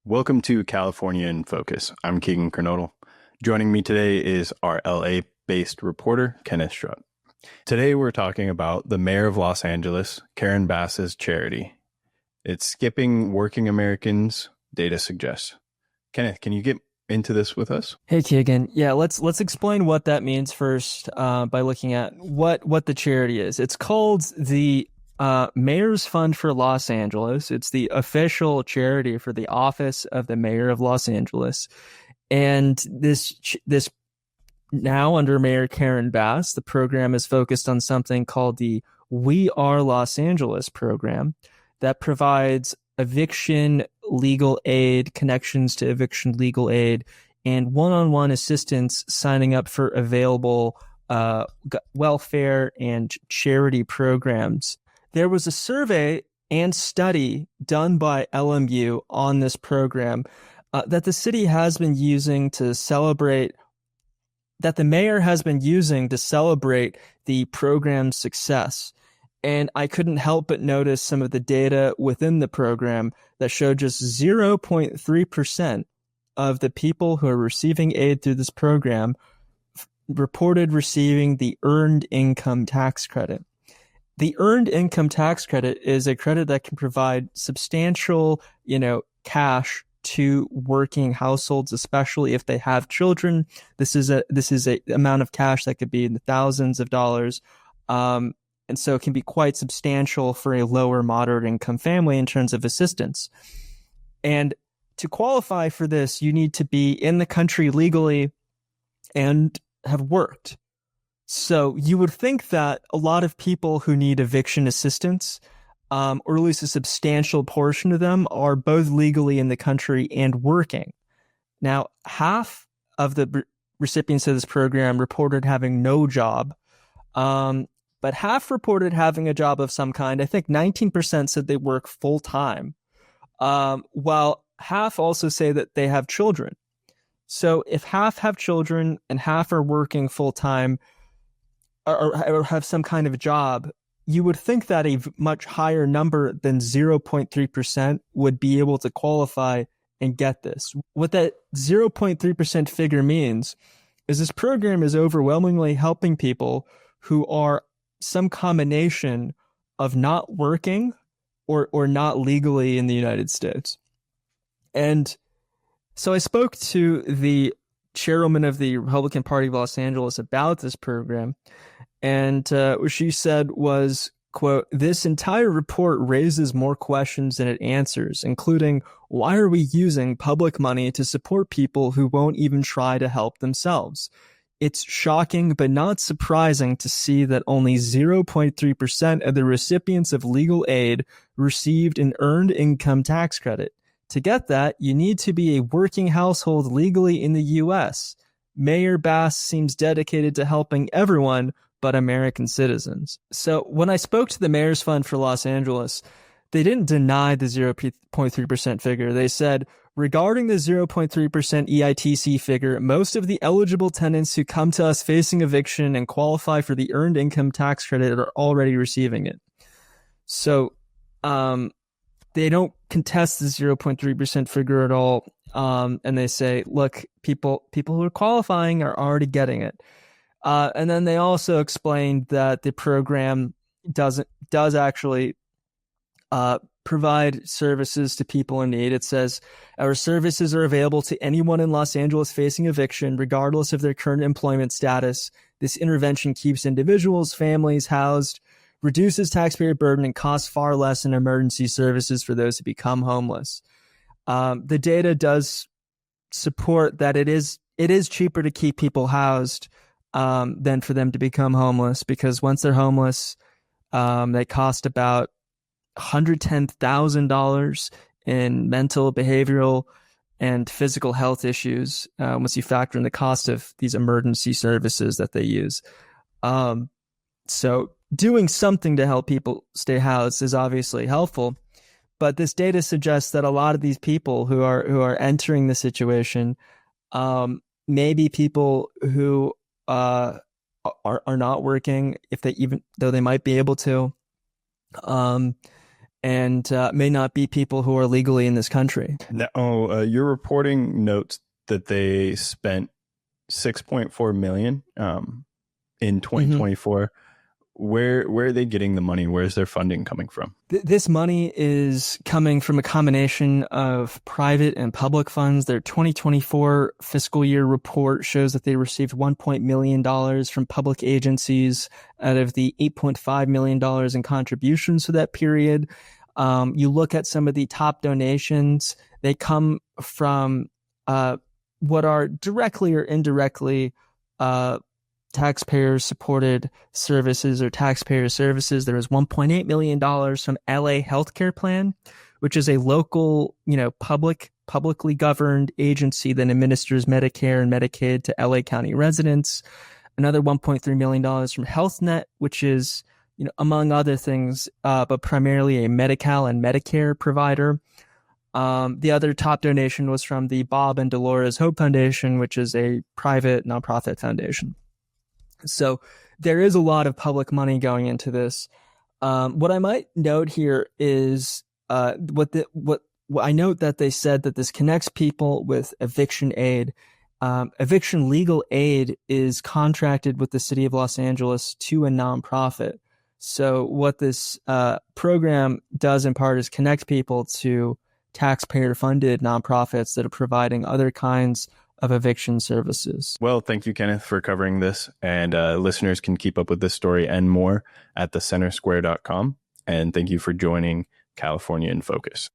Welcome to California in Focus. I'm Keegan Kernodle. Joining me today is our LA-based reporter, Kenneth Strutt. Today we're talking about the mayor of Los Angeles, Karen Bass's charity. It's skipping working Americans, data suggests. Kenneth, can you get into this with us? Hey Keegan, yeah, let's explain what that means first by looking at what the charity is. It's called the Mayor's Fund for Los Angeles. It's the official charity for the office of the mayor of Los Angeles, and this now under Mayor Karen Bass, the program is focused on something called the We Are Los Angeles program that provides eviction legal aid, connections to eviction legal aid, and one-on-one assistance signing up for available welfare and charity programs. There was a survey and study done by LMU on this program that the city has been using to celebrate, that the mayor has been using to celebrate the program's success. And I couldn't help but notice some of the data within the program that showed just 0.3% of the people who are receiving aid through this program reported receiving the earned income tax credit. The earned income tax credit is a credit that can provide substantial, cash to working households, especially if they have children. This is a amount of cash that could be in the thousands of dollars. And so it can be quite substantial for a lower moderate income family in terms of assistance. And to qualify for this, you need to be in the country legally and have worked. So you would think that a lot of people who need eviction assistance, or at least a substantial portion of them, are both legally in the country and working. Now, half of the recipients of this program reported having no job, but half reported having a job of some kind. I think 19% said they work full time, while half also say that they have children. So if half have children and half are working full time or have some kind of job, you would think that a much higher number than 0.3% would be able to qualify and get this. What that 0.3% figure means is this program is overwhelmingly helping people who are some combination of not working or not legally in the United States. And so I spoke to the chairwoman of the Republican Party of Los Angeles about this program, and what she said was, quote, "This entire report raises more questions than it answers, including why are we using public money to support people who won't even try to help themselves? It's shocking but not surprising to see that only 0.3% of the recipients of legal aid received an earned income tax credit. To get that, you need to be a working household legally in the U.S. Mayor Bass seems dedicated to helping everyone but American citizens." So when I spoke to the Mayor's Fund for Los Angeles, they didn't deny the 0.3% figure. They said, regarding the 0.3% EITC figure, most of the eligible tenants who come to us facing eviction and qualify for the earned income tax credit are already receiving it. So they don't contest the 0.3% figure at all. And they say, look, people who are qualifying are already getting it. And then they also explained that the program does actually provide services to people in need. It says, our services are available to anyone in Los Angeles facing eviction, regardless of their current employment status. This intervention keeps individuals, families housed, reduces taxpayer burden, and costs far less in emergency services for those who become homeless. The data does support that it is cheaper to keep people housed than for them to become homeless, because once they're homeless, they cost about $110,000 in mental, behavioral, and physical health issues once you factor in the cost of these emergency services that they use. So doing something to help people stay housed is obviously helpful, but this data suggests that a lot of these people who are entering the situation may be people who are not working, though they might be able to. and may not be people who are legally in this country. Now, your reporting notes that they spent 6.4 million in 2024. Where are they getting the money? Where's their funding coming from? This money is coming from a combination of private and public funds. Their 2024 fiscal year report shows that they received $1 million from public agencies out of the $8.5 million in contributions for that period. You look at some of the top donations, they come from what are directly or indirectly taxpayer-supported services or taxpayer services. There was $1.8 million from LA Healthcare Plan, which is a local, publicly governed agency that administers Medicare and Medicaid to LA County residents. Another $1.3 million from HealthNet, which is, among other things, but primarily a Medi-Cal and Medicare provider. The other top donation was from the Bob and Dolores Hope Foundation, which is a private nonprofit foundation. So there is a lot of public money going into this. What I might note here is what I note that they said that this connects people with eviction aid. Eviction legal aid is contracted with the city of Los Angeles to a nonprofit. So what this program does in part is connect people to taxpayer-funded nonprofits that are providing other kinds of eviction services. Well, thank you, Kenneth, for covering this. And listeners can keep up with this story and more at thecentersquare.com. And thank you for joining California in Focus.